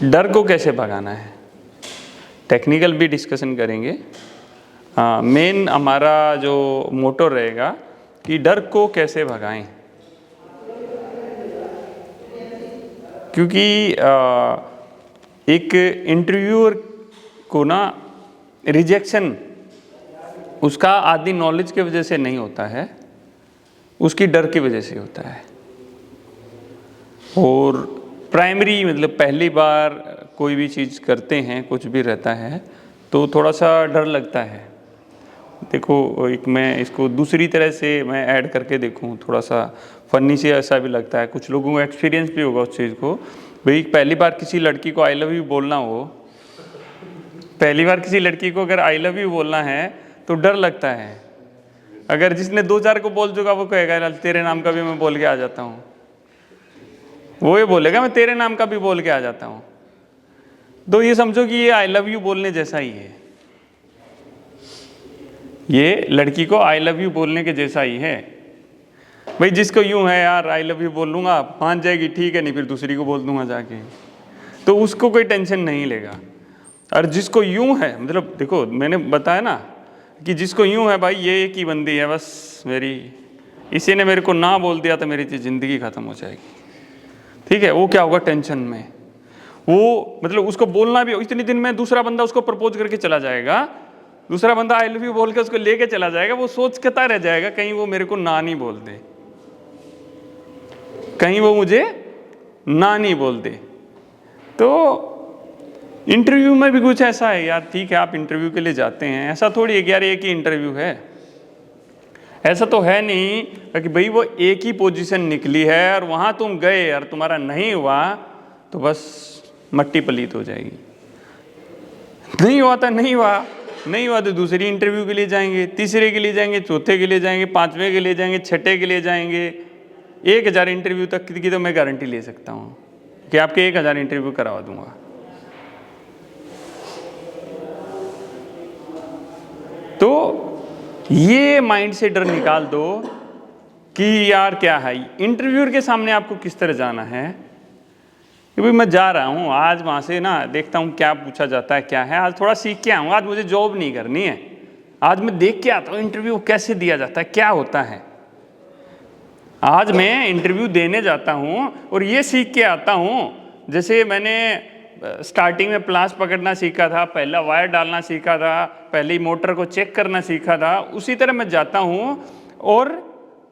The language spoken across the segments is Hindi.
डर को कैसे भगाना है, टेक्निकल भी डिस्कशन करेंगे। मेन हमारा जो मोटो रहेगा कि डर को कैसे भगाएं, क्योंकि एक इंटरव्यूअर को ना रिजेक्शन उसका आदि नॉलेज की वजह से नहीं होता है, उसकी डर की वजह से होता है। और प्राइमरी मतलब पहली बार कोई भी चीज़ करते हैं, कुछ भी रहता है तो थोड़ा सा डर लगता है। देखो एक मैं इसको दूसरी तरह से मैं ऐड करके देखूं, थोड़ा सा फनी से ऐसा भी लगता है, कुछ लोगों को एक्सपीरियंस भी होगा उस चीज़ को। भाई पहली बार किसी लड़की को आई लव यू बोलना हो, पहली बार किसी लड़की को अगर आई लव यू बोलना है तो डर लगता है। अगर जिसने 2-4 को बोल चुका वो कहेगा तेरे नाम का भी मैं बोल के आ जाता हूँ, वो ये बोलेगा मैं तेरे नाम का भी बोल के आ जाता हूँ। तो ये समझो कि ये आई लव यू बोलने जैसा ही है, ये लड़की को आई लव यू बोलने के जैसा ही है। भाई जिसको यूं है यार आई लव यू बोल लूंगा, मान जाएगी ठीक है, नहीं फिर दूसरी को बोल दूंगा जाके, तो उसको कोई टेंशन नहीं लेगा। और जिसको यूं है, मतलब देखो मैंने बताया ना कि जिसको यूं है भाई ये एक ही बंदी है बस मेरी, इसी ने मेरे को ना बोल दिया तो मेरी ज़िंदगी ख़त्म हो जाएगी, ठीक है, वो क्या होगा टेंशन में। वो मतलब उसको बोलना भी इतने दिन में दूसरा बंदा उसको प्रपोज करके चला जाएगा, दूसरा बंदा आई लव यू बोल के उसको लेके चला जाएगा, वो सोचता रह जाएगा कहीं वो मेरे को ना नहीं बोल दे, कहीं वो मुझे ना नहीं बोल दे। तो इंटरव्यू में भी कुछ ऐसा है यार, ठीक है आप इंटरव्यू के लिए जाते हैं, ऐसा थोड़ी है कि यार एक ही इंटरव्यू है, ऐसा तो है नहीं कि भाई वो एक ही पोजीशन निकली है और वहाँ तुम गए और तुम्हारा नहीं हुआ तो बस मट्टी पलीत हो जाएगी। नहीं हुआ तो नहीं हुआ, नहीं हुआ तो दूसरी इंटरव्यू के लिए जाएंगे, तीसरे के लिए जाएंगे, चौथे के लिए जाएंगे, पांचवें के लिए जाएंगे, छठे के लिए जाएंगे। 1000 इंटरव्यू तक की तो मैं गारंटी ले सकता हूँ कि आपके 1000 इंटरव्यू करवा दूंगा। तो ये माइंड से डर निकाल दो कि यार क्या है, इंटरव्यूअर के सामने आपको किस तरह जाना है कि भाई मैं जा रहा हूँ आज वहाँ से ना, देखता हूँ क्या पूछा जाता है क्या है, आज थोड़ा सीख के आऊँगा, आज मुझे जॉब नहीं करनी है, आज मैं देख के आता हूँ इंटरव्यू कैसे दिया जाता है, क्या होता है। आज मैं इंटरव्यू देने जाता हूँ और ये सीख के आता हूँ, जैसे मैंने स्टार्टिंग में प्लास पकड़ना सीखा था, पहला वायर डालना सीखा था, पहले मोटर को चेक करना सीखा था, उसी तरह मैं जाता हूँ और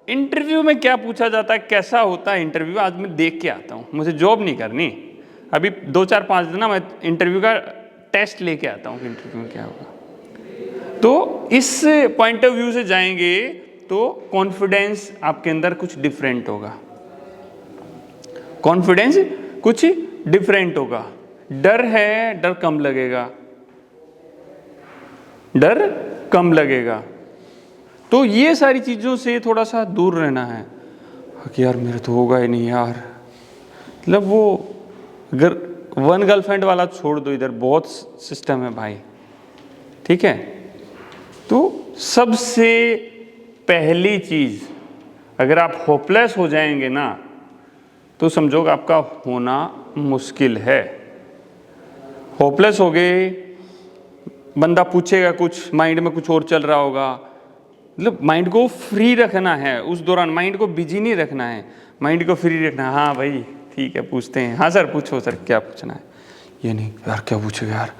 इंटरव्यू में क्या पूछा जाता है, कैसा होता है इंटरव्यू, आज मैं देख के आता हूँ। मुझे जॉब नहीं करनी, अभी 2-4-5 दिन ना मैं इंटरव्यू का टेस्ट लेके आता हूँ कि इंटरव्यू में क्या होगा। तो इस पॉइंट ऑफ व्यू से जाएंगे तो कॉन्फिडेंस आपके अंदर कुछ डिफरेंट होगा, कॉन्फिडेंस कुछ डिफरेंट होगा। डर है, डर कम लगेगा, डर कम लगेगा। तो ये सारी चीज़ों से थोड़ा सा दूर रहना है कि यार मेरे तो होगा ही नहीं यार, मतलब वो अगर वन गर्लफ्रेंड वाला छोड़ दो, इधर बहुत सिस्टम है भाई, ठीक है। तो सबसे पहली चीज़, अगर आप होपलेस हो जाएंगे ना तो समझो कि आपका होना मुश्किल है। होपलेस हो गए, बंदा पूछेगा कुछ, माइंड में कुछ और चल रहा होगा, मतलब माइंड को फ्री रखना है उस दौरान, माइंड को बिजी नहीं रखना है, माइंड को फ्री रखना है। हाँ भाई ठीक है पूछते हैं, हाँ सर पूछो सर क्या पूछना है, ये नहीं यार क्या पूछेगा यार,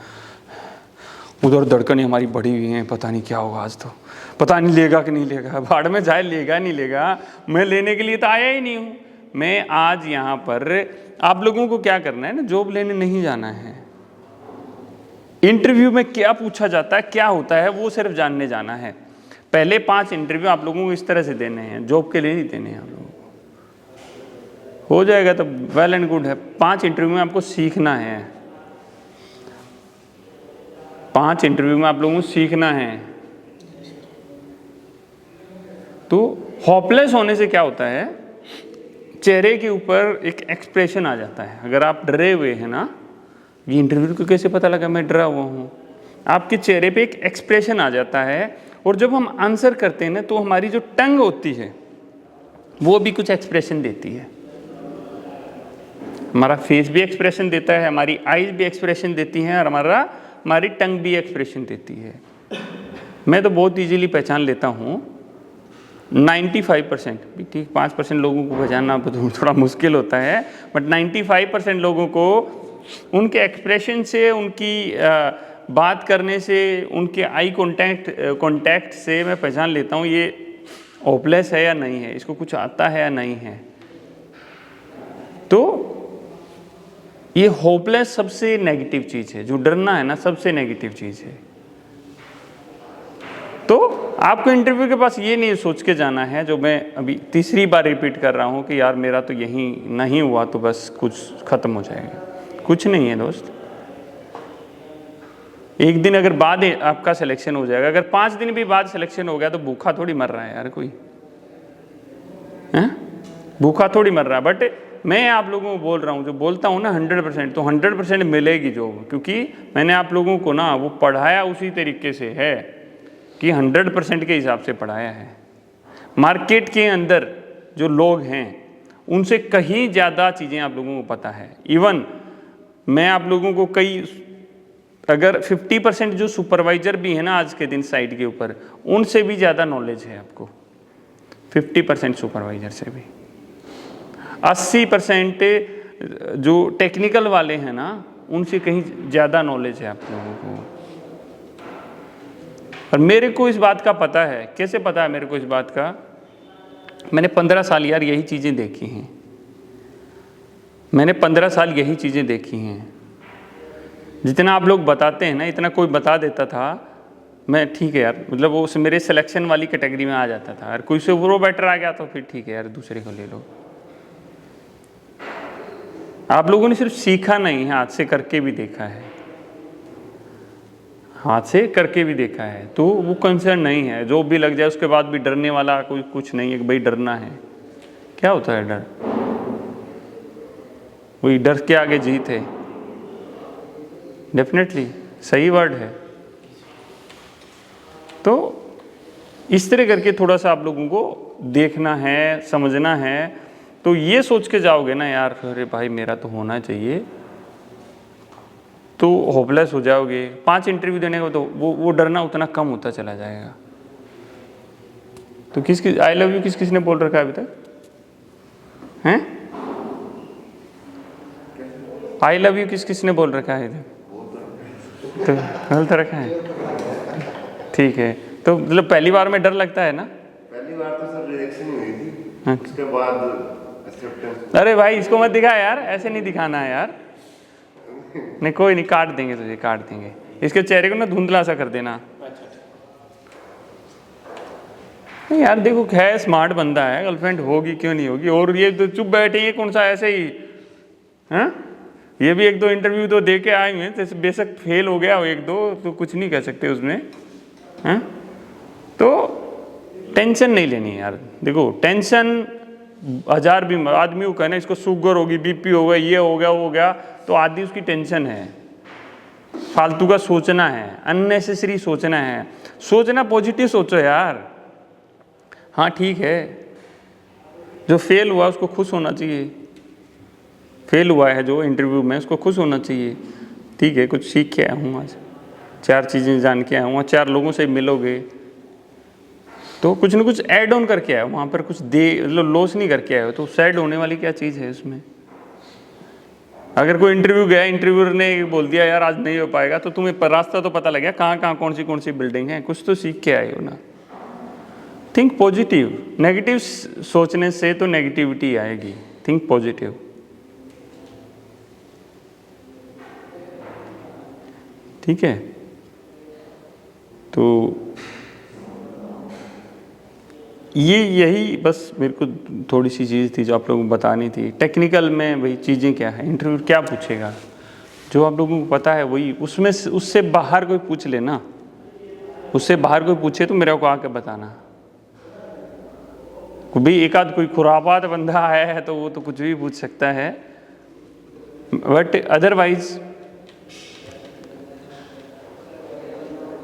उधर धड़कनें हमारी बढ़ी हुई हैं, पता नहीं क्या होगा आज, तो पता नहीं लेगा कि नहीं लेगा, भाड़ में जाए लेगा नहीं लेगा, मैं लेने के लिए तो आया ही नहीं हूँ। मैं आज यहाँ पर आप लोगों को क्या करना है ना, जॉब लेने नहीं जाना है, इंटरव्यू में क्या पूछा जाता है क्या होता है वो सिर्फ जानने जाना है। पहले 5 इंटरव्यू आप लोगों को इस तरह से देने हैं, जॉब के लिए नहीं देने हैं आप लोगों को, हो जाएगा तो वेल एंड गुड है। 5 इंटरव्यू में आपको सीखना है, 5 इंटरव्यू में आप लोगों को सीखना है। तो होपलेस होने से क्या होता है, चेहरे के ऊपर एक एक्सप्रेशन आ जाता है। अगर आप डरे हुए हैं ना, ये इंटरव्यू को कैसे पता लगा मैं डरा हुआ हूँ, आपके चेहरे पे एक एक्सप्रेशन आ जाता है। और जब हम आंसर करते हैं ना तो हमारी जो टंग होती है वो भी कुछ एक्सप्रेशन देती है। हमारा फेस भी एक्सप्रेशन देता है, हमारी आईज भी एक्सप्रेशन देती हैं, और हमारी टंग भी एक्सप्रेशन देती है। मैं तो बहुत इजीली पहचान लेता हूँ 95% भी, ठीक 5% लोगों को पहचानना थोड़ा मुश्किल होता है, बट 95% लोगों को उनके एक्सप्रेशन से, उनकी बात करने से, उनके आई कांटेक्ट से मैं पहचान लेता हूँ ये होपलेस है या नहीं है, इसको कुछ आता है या नहीं है। तो ये होपलेस सबसे नेगेटिव चीज़ है, जो डरना है ना सबसे नेगेटिव चीज़ है। तो आपको इंटरव्यू के पास ये नहीं सोच के जाना है, जो मैं अभी तीसरी बार रिपीट कर रहा हूँ कि यार मेरा तो यही नहीं हुआ तो बस कुछ ख़त्म हो जाएगा। कुछ नहीं है दोस्त। एक दिन अगर बाद आपका सिलेक्शन हो जाएगा, अगर 5 दिन भी बाद सिलेक्शन हो गया तो भूखा थोड़ी मर रहा है यार कोई, है भूखा थोड़ी मर रहा है। बट मैं आप लोगों को बोल रहा हूँ, जो बोलता हूँ ना 100%, तो 100% मिलेगी जॉब, क्योंकि मैंने आप लोगों को ना वो पढ़ाया उसी तरीके से है कि 100% के हिसाब से पढ़ाया है। मार्केट के अंदर जो लोग हैं उनसे कहीं ज़्यादा चीज़ें आप लोगों को पता है। इवन मैं आप लोगों को अगर 50% जो सुपरवाइजर भी है ना आज के दिन साइट के ऊपर, उनसे भी ज़्यादा नॉलेज है आपको, 50% सुपरवाइजर से भी। 80% जो टेक्निकल वाले हैं ना, उनसे कहीं ज़्यादा नॉलेज है आप लोगों को। और मेरे को इस बात का पता है। कैसे पता है मेरे को इस बात का? मैंने 15 साल यार यही चीज़ें देखी हैं। मैंने 15 साल यही चीज़ें देखी हैं। जितना आप लोग बताते हैं ना, इतना कोई बता देता था, मैं ठीक है यार, मतलब वो मेरे सिलेक्शन वाली कैटेगरी में आ जाता था। और कोई से वो बेटर आ गया तो फिर ठीक है यार, दूसरे को ले लो। आप लोगों ने सिर्फ सीखा नहीं है, हाथ से करके भी देखा है, हाथ से करके भी देखा है, तो वो कंसर्न नहीं है। जो भी लग जाए उसके बाद भी डरने वाला कोई कुछ नहीं है कि भाई डरना है। क्या होता है डर? वही डर के आगे जीत है। डेफिनेटली सही वर्ड है। तो इस तरह करके थोड़ा सा आप लोगों को देखना है, समझना है। तो ये सोच के जाओगे ना यार, अरे भाई मेरा तो होना चाहिए, तो होपलेस हो जाओगे। 5 इंटरव्यू देने को तो वो डरना उतना कम होता चला जाएगा। तो किस आई लव यू किस ने बोल रखा है अभी तक? हैं? आई लव यू किस ने बोल रखा है? तो गलत रखा है, ठीक है। तो मतलब पहली बार में डर लगता है ना? पहली बार तो सर रिजेक्शन ही हुई थी, उसके बाद एक्सेप्टेंस। अरे भाई इसको मत दिखा यार, ऐसे नहीं दिखाना है यार। नहीं कोई नहीं, काट देंगे तुझे, काट देंगे। इसके चेहरे को ना धुंधला सा कर देना। नहीं यार देखो, है स्मार्ट बंदा है, गर्लफ्रेंड होगी क्यों नहीं होगी। और ये तो चुप बैठे हैं कौन सा ऐसे ही, हैं? ये भी 1-2 इंटरव्यू तो दे के आए हुए हैं, तो बेशक फेल हो गया हो 1-2 तो कुछ नहीं कह सकते उसमें, हैं? तो टेंशन नहीं लेनी यार। देखो टेंशन 1000 भी आदमी को कहना इसको शुगर होगी, बीपी हो गया, ये हो गया, वो हो गया, तो आदि उसकी टेंशन है। फालतू का सोचना है, अननेसेसरी सोचना है। सोचना पॉजिटिव सोचो यार। हाँ ठीक है, जो फेल हुआ उसको खुश होना चाहिए। फेल हुआ है जो इंटरव्यू में, उसको खुश होना चाहिए। ठीक है, कुछ सीख के आया हूँ आज, 4 चीज़ें जान के आया हूँ, 4 लोगों से मिलोगे तो कुछ ना कुछ ऐड ऑन करके आए, वहाँ पर कुछ लॉस नहीं करके आए हो, तो सैड होने वाली क्या चीज़ है उसमें? अगर कोई इंटरव्यू गया, इंटरव्यूअर ने बोल दिया यार आज नहीं हो पाएगा, तो तुम्हें रास्ता तो पता लग गया कहाँ कौन सी बिल्डिंग है, कुछ तो सीख के आए हो ना। Think positive. नेगेटिव सोचने से तो नेगेटिविटी आएगी। Think positive. ठीक है, तो यही बस मेरे को थोड़ी सी चीज़ थी जो आप लोगों को बतानी थी। टेक्निकल में वही चीज़ें क्या है, इंटरव्यू क्या पूछेगा, जो आप लोगों को पता है वही, उसमें उससे बाहर कोई पूछ लेना, उससे बाहर कोई पूछे तो मेरे को आके बताना। भी एक आध कोई खुरापात बंदा आया है तो वो तो कुछ भी पूछ सकता है, बट अदरवाइज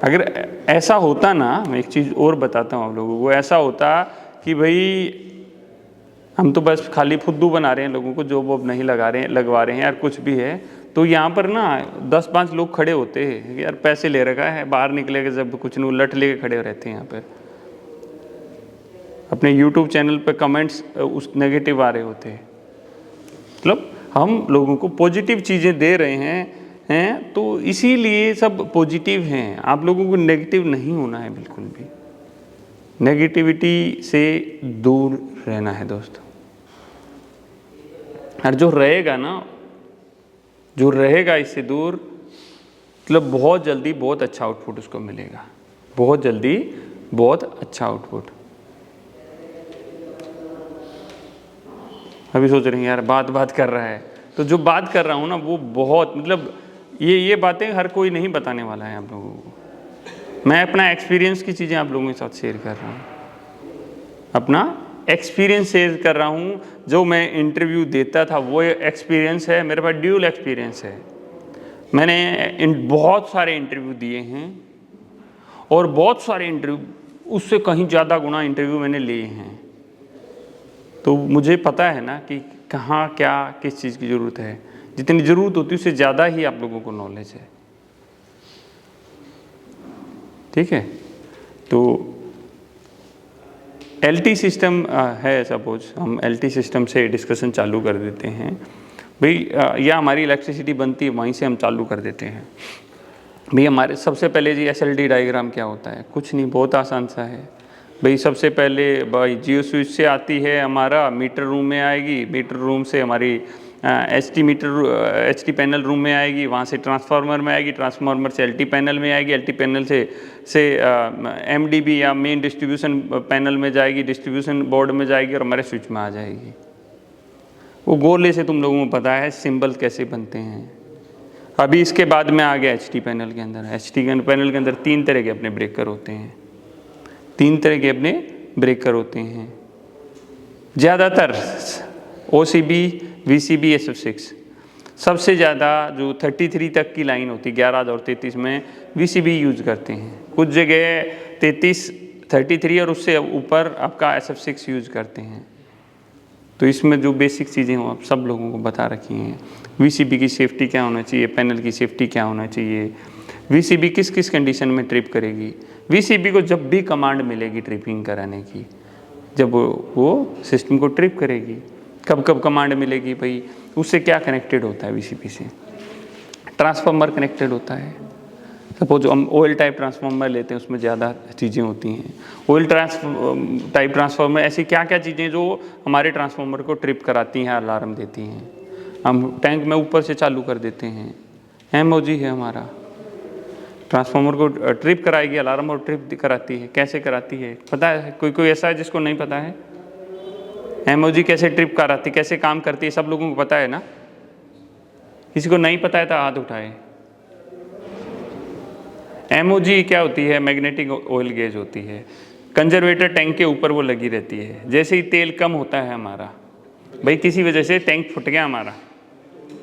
अगर ऐसा होता ना, मैं एक चीज़ और बताता हूँ आप लोगों को, ऐसा होता कि भाई हम तो बस खाली फुद्दू बना रहे हैं लोगों को, जॉब वॉब नहीं लगवा रहे हैं यार, कुछ भी है। तो यहाँ पर ना 10-5 लोग खड़े होते हैं यार, पैसे ले रखा है, बाहर निकलेगा जब कुछ नहीं, उलट लेके खड़े रहते हैं यहाँ पर। अपने YouTube चैनल पे कमेंट्स उस नेगेटिव आ रहे होते हैं। मतलब हम लोगों को पॉजिटिव चीज़ें दे रहे हैं तो इसीलिए सब पॉजिटिव हैं। आप लोगों को नेगेटिव नहीं होना है बिल्कुल भी। नेगेटिविटी से दूर रहना है दोस्तों। और जो रहेगा इससे दूर, मतलब बहुत जल्दी बहुत अच्छा आउटपुट उसको मिलेगा, बहुत जल्दी बहुत अच्छा आउटपुट। अभी सोच रहे हैं यार बात कर रहा है, तो जो बात कर रहा हूँ ना वो बहुत, मतलब ये बातें हर कोई नहीं बताने वाला है आप लोगों को। मैं अपना एक्सपीरियंस की चीज़ें आप लोगों के साथ शेयर कर रहा हूँ, अपना एक्सपीरियंस शेयर कर रहा हूँ। जो मैं इंटरव्यू देता था वो एक्सपीरियंस है, मेरे पास ड्यूल एक्सपीरियंस है। मैंने बहुत सारे इंटरव्यू दिए हैं और बहुत सारे इंटरव्यू, उससे कहीं ज़्यादा गुना इंटरव्यू मैंने लिए हैं। तो मुझे पता है ना कि कहाँ क्या किस चीज़ की ज़रूरत है। जितनी ज़रूरत होती है उससे ज़्यादा ही आप लोगों को नॉलेज है, ठीक है। तो LT सिस्टम है, सपोज हम LT सिस्टम से डिस्कशन चालू कर देते हैं भाई, या हमारी इलेक्ट्रिसिटी बनती है वहीं से हम चालू कर देते हैं भाई। हमारे सबसे पहले जी SLD डायग्राम क्या होता है, कुछ नहीं, बहुत आसान सा है भाई। सबसे पहले भाई जियो स्विच से आती है, हमारा मीटर रूम में आएगी, मीटर रूम से हमारी HT पैनल रूम में आएगी, वहाँ से ट्रांसफार्मर में आएगी, ट्रांसफार्मर से LT पैनल में आएगी, LT पैनल से MDB या मेन डिस्ट्रीब्यूशन पैनल में जाएगी, डिस्ट्रीब्यूशन बोर्ड में जाएगी और हमारे स्विच में आ जाएगी। वो गोले से तुम लोगों को पता है सिंबल कैसे बनते हैं। अभी इसके बाद में आ गया HT पैनल के अंदर। HT पैनल के अंदर 3 तरह के अपने ब्रेकर होते हैं, 3 तरह के अपने ब्रेकर होते हैं। ज़्यादातर OCB, VCB, SF6, सबसे ज़्यादा जो 33 तक की लाइन होती है 11 और 33 में VCB यूज़ करते हैं। कुछ जगह 33 और उससे ऊपर आपका SF6 यूज़ करते हैं। तो इसमें जो बेसिक चीज़ें हो आप सब लोगों को बता रखी हैं। VCB की सेफ्टी क्या होना चाहिए, पैनल की सेफ्टी क्या होना चाहिए, VCB किस किस कंडीशन में ट्रिप करेगी। VCB को जब भी कमांड मिलेगी ट्रिपिंग कराने की, जब वो सिस्टम को ट्रिप करेगी, कब कब कमांड मिलेगी भाई, उससे क्या कनेक्टेड होता है। VCB से ट्रांसफार्मर कनेक्टेड होता है। सपोज हम ऑयल टाइप ट्रांसफार्मर लेते हैं, उसमें ज़्यादा चीज़ें होती हैं। ऑयल टाइप ट्रांसफार्मर ऐसी क्या क्या चीज़ें जो हमारे ट्रांसफार्मर को ट्रिप कराती हैं, अलार्म देती हैं। हम टैंक में ऊपर से चालू कर देते हैं, MOG है हमारा, ट्रांसफार्मर को ट्रिप कराएगी, अलार्म और ट्रिप कराती है। कैसे कराती है पता है? कोई ऐसा है जिसको नहीं पता है? MOG कैसे ट्रिप कराती, कैसे काम करती है, सब लोगों को पता है ना? किसी को नहीं पता है तो हाथ उठाए। MOG क्या होती है? मैग्नेटिक ऑयल गेज होती है। कंजर्वेटर टैंक के ऊपर वो लगी रहती है। जैसे ही तेल कम होता है हमारा, भाई किसी वजह से टैंक फट गया हमारा,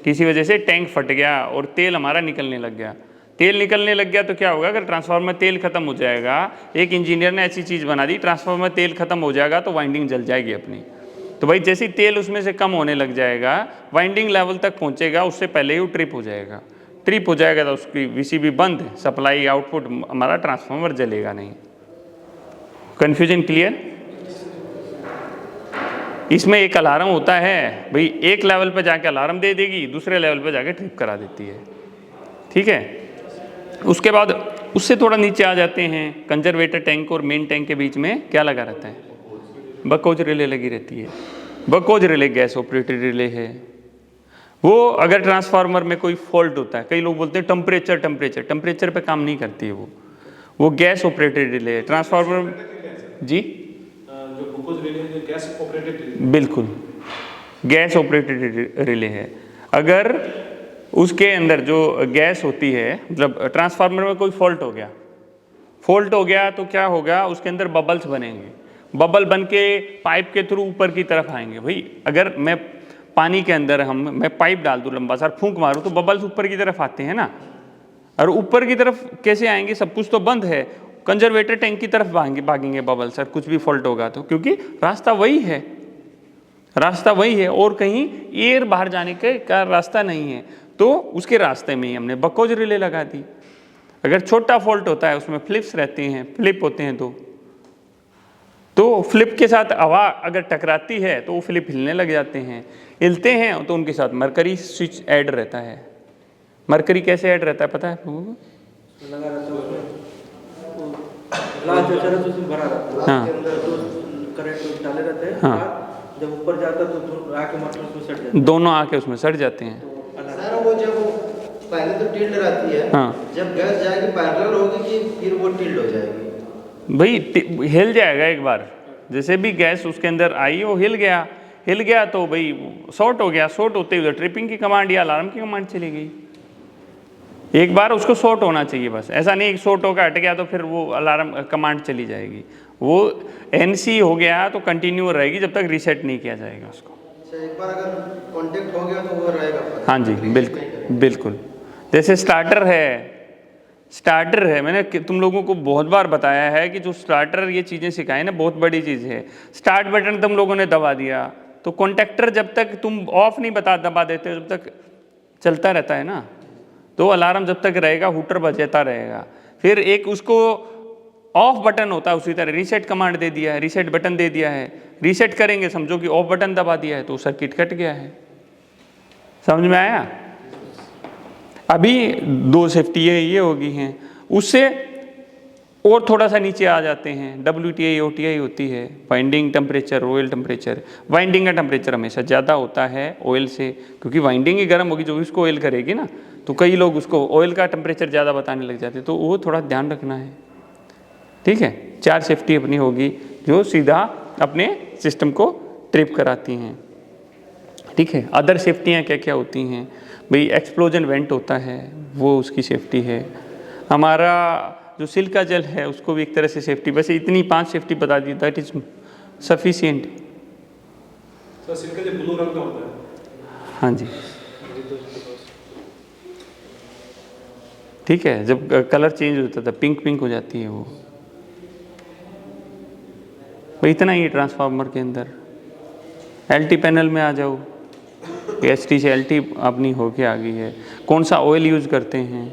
किसी वजह से टैंक फट गया और तेल हमारा निकलने लग गया। तेल निकलने लग गया तो क्या होगा? अगर ट्रांसफार्मर तेल खत्म हो जाएगा, एक इंजीनियर ने ऐसी चीज़ बना दी, ट्रांसफार्मर तेल खत्म हो जाएगा तो वाइंडिंग जल जाएगी अपनी। तो भाई जैसे ही तेल उसमें से कम होने लग जाएगा, वाइंडिंग लेवल तक पहुंचेगा, उससे पहले ही वो ट्रिप हो जाएगा। ट्रिप हो जाएगा तो उसकी VCB बंद, सप्लाई आउटपुट, हमारा ट्रांसफार्मर जलेगा नहीं। Confusion clear? इसमें एक अलार्म होता है भाई, एक लेवल पे जाके अलार्म दे देगी, दूसरे लेवल पे जाके ट्रिप करा देती है, ठीक है। उसके बाद उससे थोड़ा नीचे आ जाते हैं, कंजर्वेटर टैंक और मेन टैंक के बीच में क्या लगा रहता है? बकोज रिले लगी रहती है। बकोज रिले गैस ऑपरेटेड रिले है। वो अगर ट्रांसफार्मर में कोई फॉल्ट होता है, कई लोग बोलते हैं टेम्परेचर पे काम नहीं करती है वो गैस ऑपरेटेड रिले है। ट्रांसफार्मर जी जो बकोज रिले है गैस ऑपरेटेड, बिल्कुल गैस ऑपरेटेड रिले है। अगर उसके अंदर जो गैस होती है, मतलब ट्रांसफार्मर में कोई फॉल्ट हो गया तो क्या होगा? उसके अंदर बबल्स बनेंगे। बबल बन के पाइप के थ्रू ऊपर की तरफ आएंगे। भाई अगर मैं पानी के अंदर मैं पाइप डाल दूँ लंबा सा, फूंक मारूँ तो बबल्स ऊपर की तरफ आते हैं ना। और ऊपर की तरफ कैसे आएंगे? सब कुछ तो बंद है, कंजर्वेटर टैंक की तरफ भागेंगे बबल सर, कुछ भी फॉल्ट होगा तो, क्योंकि रास्ता वही है। रास्ता वही है और कहीं एयर बाहर जाने का रास्ता नहीं है, तो उसके रास्ते में ही हमने बकोज रिले लगा दी। अगर छोटा फॉल्ट होता है उसमें फ्लिप्स रहते हैं, फ्लिप होते हैं तो फ्लिप के साथ हवा अगर टकराती है तो वो फ्लिप हिलने लग जाते हैं, हिलते हैं तो उनके साथ मरकरी स्विच ऐड रहता है। मरकरी कैसे ऐड रहता है पता है आप लोगों को? लगा रहता है उसमें, ग्लास जो चरस उसमें भरा रहता है, हाँ। उसके अंदर तो करंट डाले रहते हैं। हाँ। जब ऊपर जाता है तो आके मोटर उसमें सट जाता है, दोनों आके उसमें सट जाते हैं। सर वो जब पहले तो टिल्ड रहती है, हाँ। जब गैस जाएगी पैरेलल होगी कि फिर वो टिल्ड हो जाएगी? भाई हिल जाएगा एक बार, जैसे भी गैस उसके अंदर आई वो हिल गया तो भाई शॉर्ट हो गया, शॉर्ट होते हुए ट्रिपिंग की कमांड या अलार्म की कमांड चली गई। एक बार उसको शॉर्ट होना चाहिए बस, ऐसा नहीं शॉर्ट होकर हट गया तो फिर वो अलार्म कमांड चली जाएगी। वो एनसी हो गया तो कंटिन्यू रहेगी जब तक रीसेट नहीं किया जाएगा उसको। अच्छा, एक बार अगर कांटेक्ट हो गया तो वो रहेगा पर। हाँ जी, बिल्कुल बिल्कुल। जैसे स्टार्टर है, मैंने तुम लोगों को बहुत बार बताया है कि जो स्टार्टर ये चीज़ें सिखाई ना बहुत बड़ी चीज़ है। स्टार्ट बटन तुम लोगों ने दबा दिया तो कॉन्टेक्टर जब तक तुम ऑफ नहीं दबा देते हो जब तक चलता रहता है ना, तो अलार्म जब तक रहेगा हूटर बजाता रहेगा। फिर एक उसको ऑफ बटन होता है उसी तरह, रीसेट कमांड दे दिया है, रीसेट बटन दे दिया है, रीसेट करेंगे समझो कि ऑफ बटन दबा दिया है तो सर्किट कट गया है। समझ में आया? अभी दो सेफ्टी ये होगी हैं, उससे और थोड़ा सा नीचे आ जाते हैं। WTI OTI होती है, winding temperature, oil temperature. Winding का टेम्परेचर हमेशा ज़्यादा होता है ऑयल से, क्योंकि वाइंडिंग ही गर्म होगी जो इसको ऑयल करेगी ना, तो कई लोग उसको ऑयल का टेम्परेचर ज़्यादा बताने लग जाते हैं, तो वो थोड़ा ध्यान रखना है। ठीक है, 4 सेफ्टी अपनी होगी जो सीधा अपने सिस्टम को ट्रिप कराती हैं। ठीक है, अदर सेफ्टियाँ क्या क्या होती हैं भाई? एक्सप्लोजन वेंट होता है, वो उसकी सेफ्टी है। हमारा जो सिल्का जल है उसको भी एक तरह से सेफ्टी, वैसे इतनी 5 सेफ्टी बता दी, दैट इज सफिशिएंट। सर सिल्का जो ब्लू रंग का होता है। हाँ जी, ठीक है, जब कलर चेंज होता था पिंक हो जाती है वो। तो इतना ही ट्रांसफार्मर के अंदर। LT पैनल में आ जाओ, ST से LT अपनी होके आ गई है। कौन सा ऑयल यूज़ करते हैं?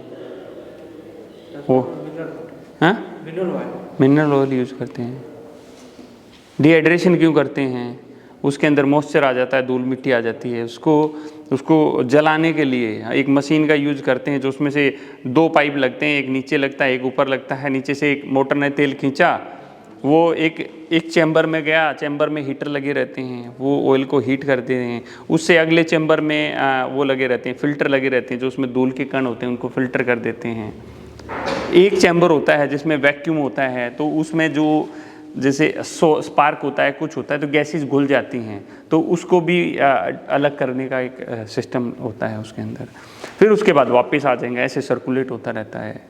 वो हाँ, मिनरल ऑयल यूज़ करते हैं। डिहाइड्रेशन क्यों करते हैं? उसके अंदर मॉइस्चर आ जाता है, धूल मिट्टी आ जाती है, उसको जलाने के लिए एक मशीन का यूज़ करते हैं, जो उसमें से 2 पाइप लगते हैं, एक नीचे लगता है एक ऊपर लगता है। नीचे से एक मोटर ने तेल खींचा, वो एक चैम्बर में गया, चैम्बर में हीटर लगे रहते हैं, वो ऑयल को हीट करते हैं। उससे अगले चैम्बर में वो लगे रहते हैं, फिल्टर लगे रहते हैं, जो उसमें धूल के कण होते हैं उनको फिल्टर कर देते हैं। एक चैम्बर होता है जिसमें वैक्यूम होता है, तो उसमें जो जैसे स्पार्क होता है, कुछ होता है, तो गैसेस घुल जाती हैं, तो उसको भी अलग करने का एक सिस्टम होता है उसके अंदर। फिर उसके बाद वापस आ जाएंगे, ऐसे सर्कुलेट होता रहता है।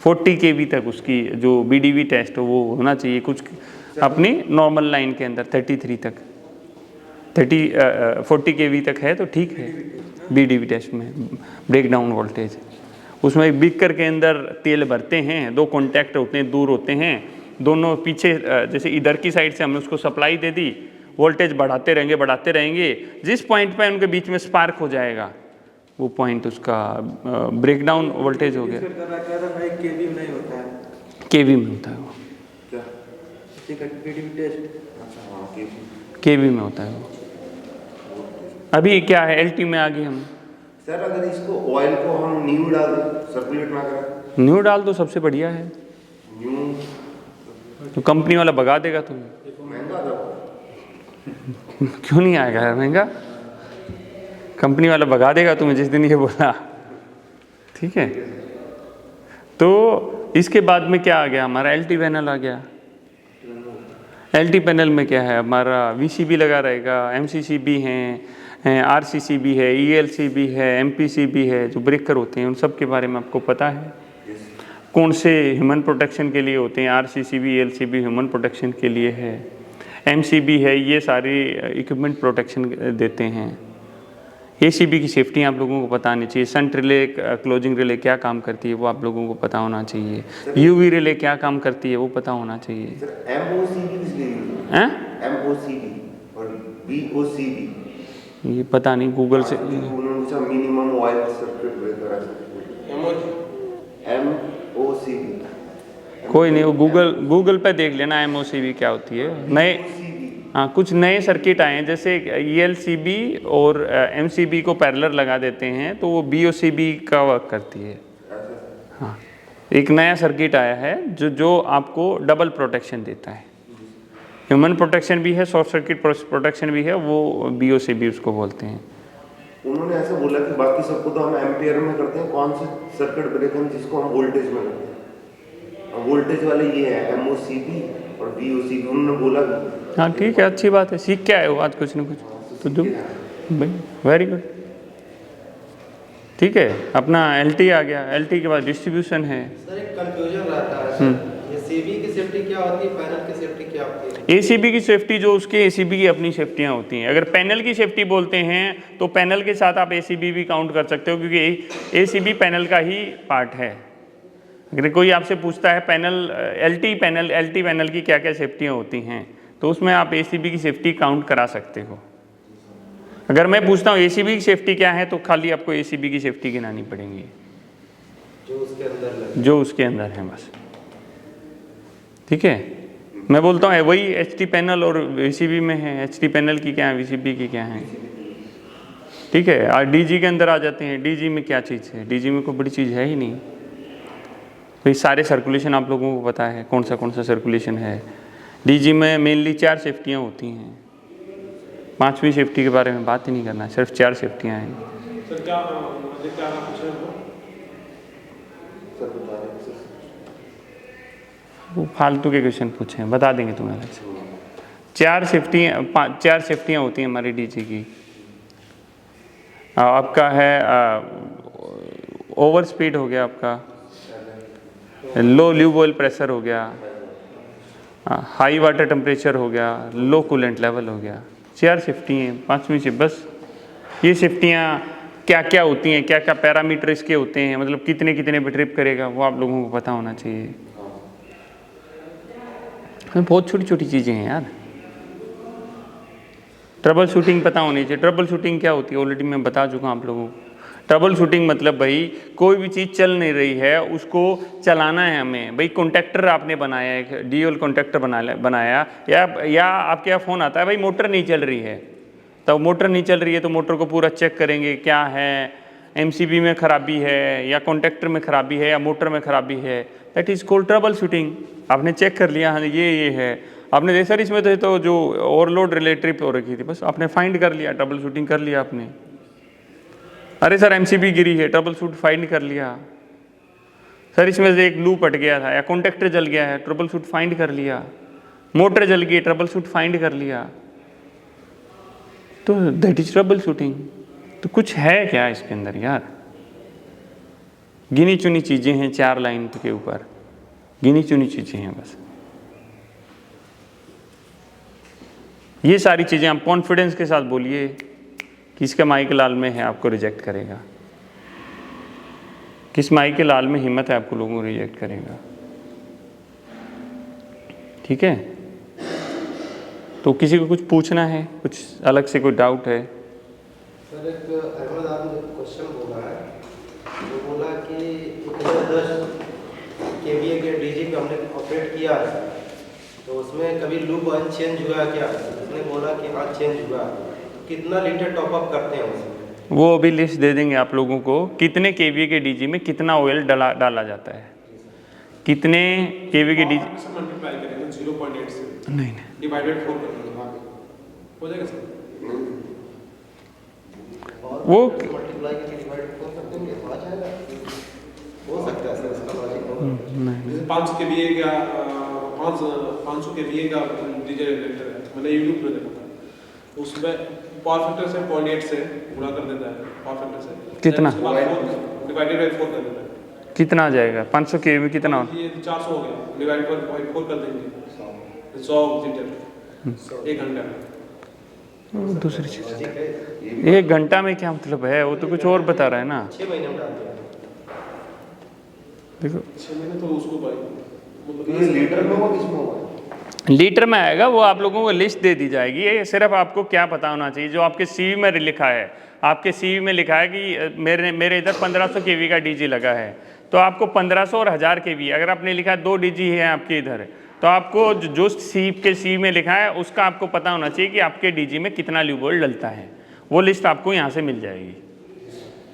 40 kV तक उसकी जो BDV टेस्ट हो वो होना चाहिए, कुछ अपनी नॉर्मल लाइन के अंदर 33 तक 40 kV तक है तो ठीक है। BDV टेस्ट में ब्रेक डाउन वोल्टेज, उसमें बीकर के अंदर तेल भरते हैं, 2 कॉन्टैक्ट होते हैं, दूर होते हैं दोनों। पीछे जैसे इधर की साइड से हमने उसको सप्लाई दे दी, वोल्टेज बढ़ाते रहेंगे, जिस पॉइंट पे उनके बीच में स्पार्क हो जाएगा वो पॉइंट उसका ब्रेकडाउन वोल्टेज हो गया। केवी में नहीं होता है, केवी में होता है वो, क्या? BDV टेस्ट अच्छा हाँ, केवी में होता है वो। अभी क्या है, LT में आ गए हम। सर अगर इसको ऑयल को हम न्यू डाल दें, सर्कुलेट ना करें? न्यू डाल दो, सबसे बढ़िया है। न्यू तो कंपनी वाला भगा देगा तुम्हें। महंगा था। क्यों नहीं आएगा यार महंगा? कंपनी वाला भगा देगा तुम्हें जिस दिन ये बोला। ठीक है, तो इसके बाद में क्या आ गया हमारा? LT पैनल आ गया। LT पैनल में क्या है हमारा? VCB लगा रहेगा, MCCB हैं, RCCB है, ELCB है, MPCB है, जो ब्रेकर होते हैं उन सब के बारे में आपको पता है। कौन से ह्यूमन प्रोटेक्शन के लिए होते हैं? RCCB ELCB ह्यूमन प्रोटेक्शन के लिए है, MCB है, ये सारे इक्विपमेंट प्रोटेक्शन देते हैं। ACB की सेफ्टी आप लोगों को पता होनी चाहिए। संट रिले, क्लोजिंग रिले क्या काम करती है वो आप लोगों को पता होना चाहिए। UV रिले क्या काम करती है वो पता होना चाहिए। सर MOCD किस लिए यूज होता है? हैं? MOCD और VOCB ये पता नहीं, गूगल से। उन्होंने पूछा मिनिमम ऑयल सर्किट ब्रेकर है MOCB। कोई नहीं, वो गूगल पे देख लेना MOCB क्या होती है। नए, हाँ, कुछ नए सर्किट आए हैं, जैसे ELCB और MCB को पैरेलल लगा देते हैं तो वो BOCB का वर्क करती है। हाँ, एक नया सर्किट आया है जो आपको डबल प्रोटेक्शन देता है। ह्यूमन प्रोटेक्शन भी है, शॉर्ट सर्किट प्रोटेक्शन भी है, वो BOCB उसको बोलते हैं। उन्होंने ऐसा बोला कि बाकी सबको तो हम एम्पियर में करते हैं, कौन से सर्किट ब्रेकर हैं जिसको हम वोल्टेज में करते हैं, वोल्टेज वाले ये है MOCB और VOCB उन्होंने बोला भी। हाँ ठीक है, अच्छी बात है, सीख के आए हो आज कुछ न कुछ तो दो भाई, वेरी गुड। ठीक है, अपना LT आ गया, LT के बाद डिस्ट्रीब्यूशन है। सर एक कंफ्यूजन रहता है सर, ये CB की सेफ्टी क्या होती है, पैनल की सेफ्टी क्या होती है? ACB की सेफ्टी जो उसके ACB की अपनी सेफ्टियाँ होती हैं। अगर पैनल की सेफ्टी बोलते हैं तो पैनल के साथ आप ACB भी काउंट कर सकते हो, क्योंकि ACB पैनल का ही पार्ट है। अगर कोई आपसे पूछता है LT पैनल की क्या क्या सेफ्टियाँ होती हैं, तो उसमें आप ACB की सेफ्टी काउंट करा सकते हो। अगर मैं पूछता हूँ ACB की सेफ्टी क्या है, तो खाली आपको ACB की सेफ्टी गिनानी पड़ेंगी जो उसके अंदर है बस। ठीक है, मैं बोलता हूँ वही HT पैनल और VCB में है, HT पैनल की क्या है, VCB की क्या है। ठीक है, और DG के अंदर आ जाते हैं। DG में क्या चीज़ है, DG में कोई बड़ी चीज़ है ही नहीं। तो सारे सर्कुलेशन आप लोगों को पता है कौन सा सर्कुलेशन है। DG में मेनली 4 सेफ्टियाँ होती हैं, 5वीं सेफ्टी के बारे में बात ही नहीं करना, सिर्फ 4 सेफ्टियाँ हैं। सर क्या पूछ रहे हो? वो फालतू के क्वेश्चन पूछे हैं, बता देंगे तुम्हें अलग से। 4 सेफ्टियाँ होती हैं हमारी DG की। आपका है ओवर स्पीड हो गया, आपका लो ल्यूब ऑयल प्रेशर हो गया, हाई वाटर टेम्परेचर हो गया, लो कूलेंट लेवल हो गया। 4 सेफ्टी हैं, 5वीं से बस। ये सेफ्टियाँ क्या क्या होती हैं, क्या क्या पैरामीटर इसके होते हैं, मतलब कितने पे ट्रिप करेगा, वो आप लोगों को पता होना चाहिए। बहुत छोटी छोटी चीज़ें हैं यार। ट्रबल शूटिंग पता होनी चाहिए। ट्रबल शूटिंग क्या होती है ऑलरेडी मैं बता चुका हूँ आप लोगों को। ट्रबल शूटिंग मतलब भाई कोई भी चीज़ चल नहीं रही है, उसको चलाना है हमें। भाई कॉन्टैक्टर आपने बनाया, एक ड्यूल कॉन्टैक्टर बनाया, या आपके यहाँ फ़ोन आता है भाई मोटर नहीं चल रही है, तो मोटर नहीं चल रही है तो मोटर को पूरा चेक करेंगे क्या है, MCB में खराबी है या कॉन्टैक्टर में खराबी है या मोटर में खराबी है। That is called trouble shooting. आपने चेक कर लिया, हाँ ये है। आपने देखा इसमें तो जो ओवरलोड रिलेटेड ट्रिप हो रखी थी, बस आपने फाइंड कर लिया, ट्रबल शूटिंग कर लिया आपने। अरे सर MCB गिरी है, ट्रबल शूट फाइंड कर लिया। सर इसमें से एक लूप हट गया था या कॉन्टैक्टर जल गया है, ट्रबल शूट फाइंड कर लिया। मोटर जल गई, ट्रबल शूट फाइंड कर लिया। तो दैट इज ट्रबल शूटिंग। तो कुछ है क्या इसके अंदर यार? गिनी चुनी चीज़ें हैं, 4 लाइन के ऊपर गिनी चुनी चीज़ें हैं बस। ये सारी चीज़ें आप कॉन्फिडेंस के साथ बोलिए किस के माई के लाल में है, आपको रिजेक्ट करेगा। किस माई के लाल में हिम्मत है, आपको लोगों को रिजेक्ट करेगा। ठीक है, तो किसी को कुछ पूछना है, कुछ अलग से कोई डाउट है? सर एक अहमद आपने एक क्वेश्चन बोला है, वो बोला कि 1010 kVA के DG पे हमने ऑपरेट किया है, तो उसमें कभी लूप ऑयल चेंज हुआ क्या? उसने बोला कि हाँ चेंज हुआ। कितना लीटर टॉपअप करते हैं उसमें? वो अभी लिस्ट दे देंगे आप लोगों को, कितने kVA के DG में कितना ऑयल डाला जाता है, कितने kVA के DG। मल्टीप्लाई करेंगे 0.8 से, नहीं डिवाइडेड 4 कर देंगे, हो जाएगा सर। वो मल्टीप्लाई करके डिवाइड कर देंगे तो आ जाएगा, हो सकता है सर इसका लॉजिक। जैसे 500 kVA का 500 kVA का डीजे जनरेटर है, मैंने यूट्यूब पे देखा था, उसमें पावर फैक्टर से 0.8 से गुणा कर देता है, पावर फैक्टर से कितना डिवाइडेड बाय 4 कर देता है। कितना आ जाएगा? 500 kVA कितना? ये 400 हो गया, डिवाइडेड बाय 4 कर देंगे 100 लीटर 1 घंटा में। दूसरी चीज़ 1 घंटा में क्या मतलब है, वो तो कुछ और बता रहा है ना। 6 महीने में डालते हैं देखो 6 महीने तो उसको भाई ये लीटर में हुआ किसमें हुआ? लीटर में आएगा, वो आप लोगों को लिस्ट दे दी जाएगी। ये सिर्फ आपको क्या पता होना चाहिए, जो आपके सीवी में लिखा है, आपके सीवी में लिखा है कि मेरे इधर 1500 केवी का डीजी लगा है, तो आपको 1500 और 1000 केवी, अगर आपने लिखा है 2 डीजी है आपके इधर, तो आपको जो सीवी में लिखा है उसका आपको पता होना चाहिए कि आपके डीजी में कितना ल्यूबोल्ट डलता है। वो लिस्ट आपको यहाँ से मिल जाएगी।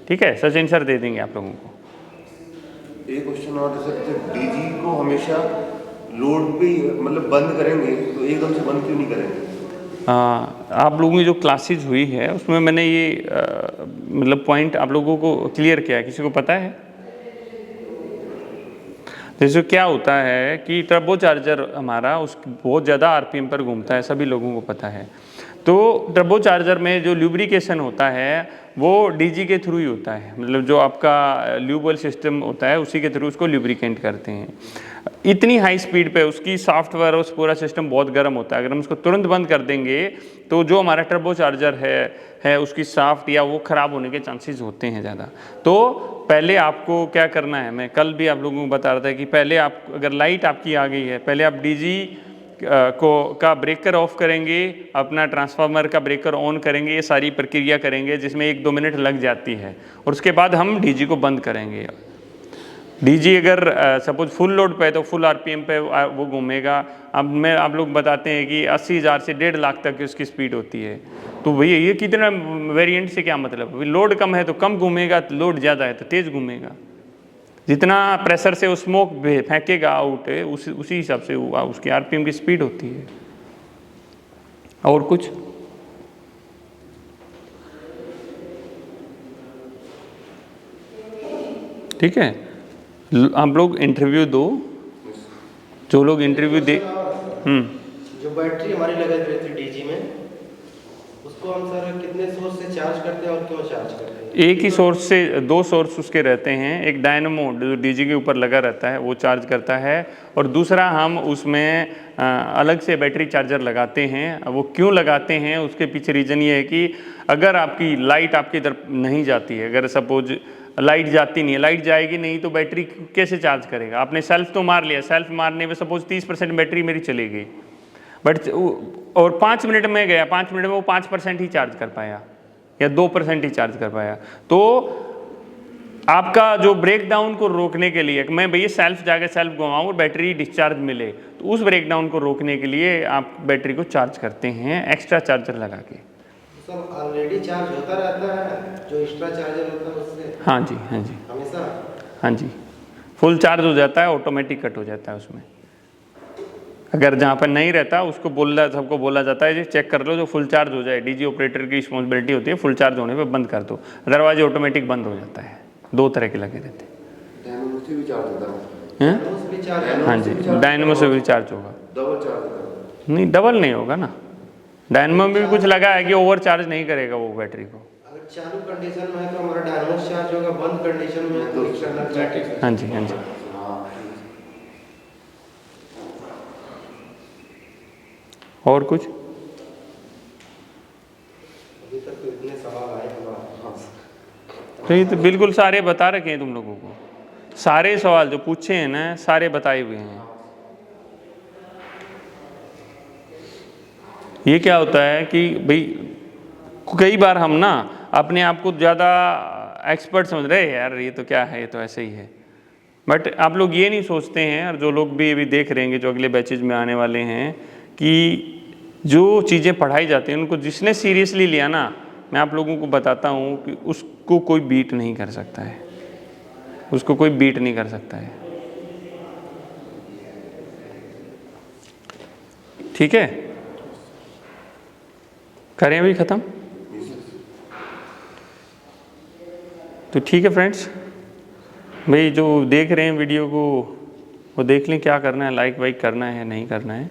ठीक है, सचिन सर दे देंगे आप लोगों को। एक क्वेश्चन और है सर, डीजी को हमेशा लोड पे मतलब बंद करेंगे तो एकदम से बंद क्यों नहीं करेंगे? आप लोगों की जो क्लासेज हुई है उसमें मैंने ये मतलब पॉइंट आप लोगों को क्लियर किया है। किसी को पता है? जैसे क्या होता है कि टर्बो चार्जर हमारा उस बहुत ज़्यादा आरपीएम पर घूमता है, सभी लोगों को पता है। तो टर्बो चार्जर में जो ल्यूब्रिकेशन होता है वो डीजी के थ्रू ही होता है, मतलब जो आपका ल्यूबल सिस्टम होता है उसी के थ्रू उसको ल्यूब्रिकेंट करते हैं। इतनी हाई स्पीड पे उसकी सॉफ्टवेयर उस पूरा सिस्टम बहुत गर्म होता है। अगर हम उसको तुरंत बंद कर देंगे तो जो हमारा टर्बो चार्जर है उसकी साफ्ट या वो ख़राब होने के चांसेस होते हैं ज़्यादा। तो पहले आपको क्या करना है, मैं कल भी आप लोगों को बता रहा था कि पहले आप अगर लाइट आपकी आ गई है, पहले आप डीजी का ब्रेकर ऑफ करेंगे, अपना ट्रांसफार्मर का ब्रेकर ऑन करेंगे, ये सारी प्रक्रिया करेंगे जिसमें 1-2 मिनट लग जाती है, और उसके बाद हम डीजी को बंद करेंगे। डीजी अगर सपोज फुल लोड पे है तो फुल आरपीएम पे वो घूमेगा। अब मैं आप लोग बताते हैं कि 80,000 से 1.5 लाख तक की उसकी स्पीड होती है, तो भैया ये कितना वेरिएंट से क्या मतलब? लोड कम है तो कम घूमेगा, लोड ज़्यादा है तो तेज़ घूमेगा। जितना प्रेशर से वो स्मोक फेंकेगा आउट उसी हिसाब से उसकी आरपीएम की स्पीड होती है। और कुछ? ठीक है, आप लोग इंटरव्यू दो, जो लोग इंटरव्यू दे। जो बैटरी हमारी लगा रहती है डीजी में, उसको हम सर कितने सोर्स से चार्ज करते हैं और क्यों चार्ज करते हैं? एक ही सोर्स से 2 सोर्स उसके रहते हैं। एक डायनमो जो डीजी के ऊपर लगा रहता है वो चार्ज करता है, और दूसरा हम उसमें अलग से बैटरी चार्जर लगाते हैं। वो क्यों लगाते हैं उसके पीछे रीज़न ये है कि अगर आपकी लाइट आपकी तरफ नहीं जाती है, अगर सपोज लाइट जाती नहीं है, लाइट जाएगी नहीं तो बैटरी कैसे चार्ज करेगा? आपने सेल्फ तो मार लिया, सेल्फ मारने में सपोज 30% बैटरी मेरी चली गई, बट और 5 मिनट में गया, 5 मिनट में वो 5% ही चार्ज कर पाया या 2% ही चार्ज कर पाया। तो आपका जो ब्रेक डाउन को रोकने के लिए, मैं भैया सेल्फ जाके सेल्फ घुमाऊँ और बैटरी डिस्चार्ज मिले, तो उस ब्रेक डाउन को रोकने के लिए आप बैटरी को चार्ज करते हैं एक्स्ट्रा चार्जर लगा के। सर ऑलरेडी चार्ज होता रहता है, जो एक्स्ट्रा चार्जर होता है उससे? हाँ जी, हाँ जी, हमेशा? हाँ जी, फुल चार्ज हो जाता है, ऑटोमेटिक कट हो जाता है उसमें। अगर जहाँ पर नहीं रहता उसको सबको बोला जाता है जी चेक कर लो, जो फुल चार्ज हो जाए। डीजी ऑपरेटर की रिस्पॉन्सिबिलिटी होती है फुल चार्ज होने पे बंद कर दो, अदरवाइज ऑटोमेटिक बंद हो जाता है। 2 तरह के लगे रहते हैं। डायनामो से भी चार्ज होता है? हाँ जी, डायनामो से भी चार्ज होगा। डबल चार्ज होता है? नहीं, डबल नहीं होगा ना, डायनामो में भी कुछ लगा है कि ओवर चार्ज नहीं करेगा वो बैटरी को। अगर चालू कंडीशन में है तो हमारा डायनामो चार्ज होगा, बंद कंडीशन में है तो एक्सटर्नल बैटरी। हाँ जी, हाँ जी। और कुछ? अभी तक तो इतने सवाल आए हमारे। तो ये तो बिल्कुल सारे बता रखे हैं तुम लोगों को, सारे सवाल जो पूछे हैं ना सारे बताए हुए हैं। ये क्या होता है कि भाई कई बार हम ना अपने आप को ज़्यादा एक्सपर्ट समझ रहे हैं, यार ये तो क्या है, ये तो ऐसे ही है, बट आप लोग ये नहीं सोचते हैं, और जो लोग भी अभी देख रहे हैं जो अगले बैचेज में आने वाले हैं, कि जो चीज़ें पढ़ाई जाती हैं उनको जिसने सीरियसली लिया ना, मैं आप लोगों को बताता हूँ कि उसको कोई बीट नहीं कर सकता है, उसको कोई बीट नहीं कर सकता है। ठीक है, करें अभी ख़त्म? तो ठीक है फ्रेंड्स, भाई जो देख रहे हैं वीडियो को वो देख लें क्या करना है, लाइक वाइक करना है नहीं करना है।